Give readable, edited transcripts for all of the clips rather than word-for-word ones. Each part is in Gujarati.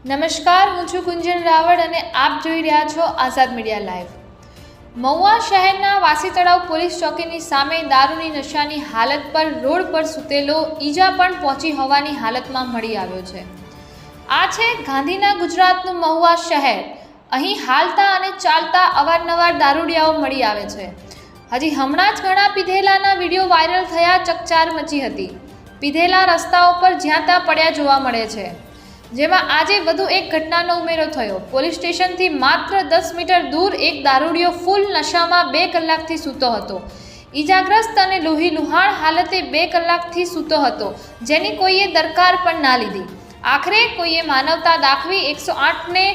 નમસ્કાર, હું છું કુંજન રાવળ અને આપ જોઈ રહ્યા છો આઝાદ મીડિયા લાઈવ। મહુવા શહેરના વાસી તળાવ પોલીસ ચોકીની સામે દારૂની નશાની હાલત પર રોડ પર સૂતેલો ઈજા પણ પહોંચી હોવાની હાલતમાં મળી આવ્યો છે। આ છે ગાંધીના ગુજરાતનું મહુવા શહેર। અહીં હાલતા અને ચાલતા અવારનવાર દારૂડિયાઓ મળી આવે છે। હજી હમણાં જ ઘણા પીધેલાના વિડીયો વાયરલ થયા, ચકચાર મચી હતી। પીધેલા રસ્તાઓ પર જ્યાં ત્યાં પડ્યા જોવા મળે છે, જેમાં આજે વધુ એક ઘટનાનો ઉમેરો થયો। પોલીસ સ્ટેશનથી માત્ર 10 મીટર દૂર એક દારૂડિયો ફૂલ નશામાં 2 કલાકથી સૂતો હતો। ઈજાગ્રસ્ત અને લોહીલુહાણ હાલતે 2 કલાકથી સૂતો હતો, જેની કોઈએ દરકાર પણ ના લીધી। આખરે કોઈએ માનવતા દાખવી 108ને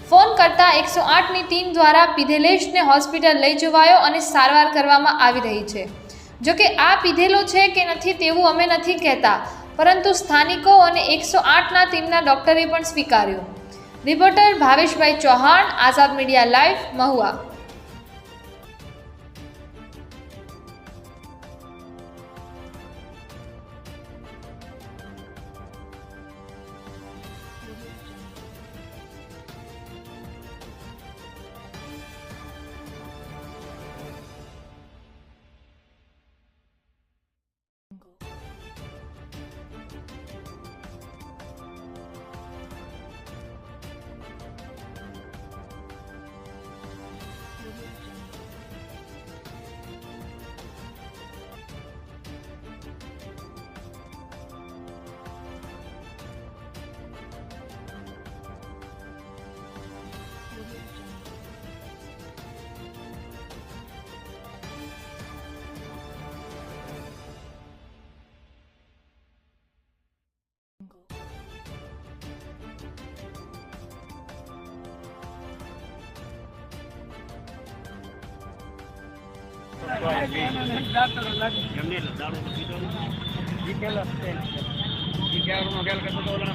ફોન કરતા 108ની ટીમ દ્વારા પીધેલેશને હોસ્પિટલ લઈ જવાયો અને સારવાર કરવામાં આવી રહી છે। જોકે આ પીધેલો છે કે નથી તેવું અમે નથી કહેતા, પરંતુ સ્થાનિકો અને 108ના ટીમના ડોક્ટરે પણ સ્વીકાર્યું। રિપોર્ટર ભાવેશભાઈ ચૌહાણ, આઝાદ મીડિયા લાઈવ, મહુવા।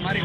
મારી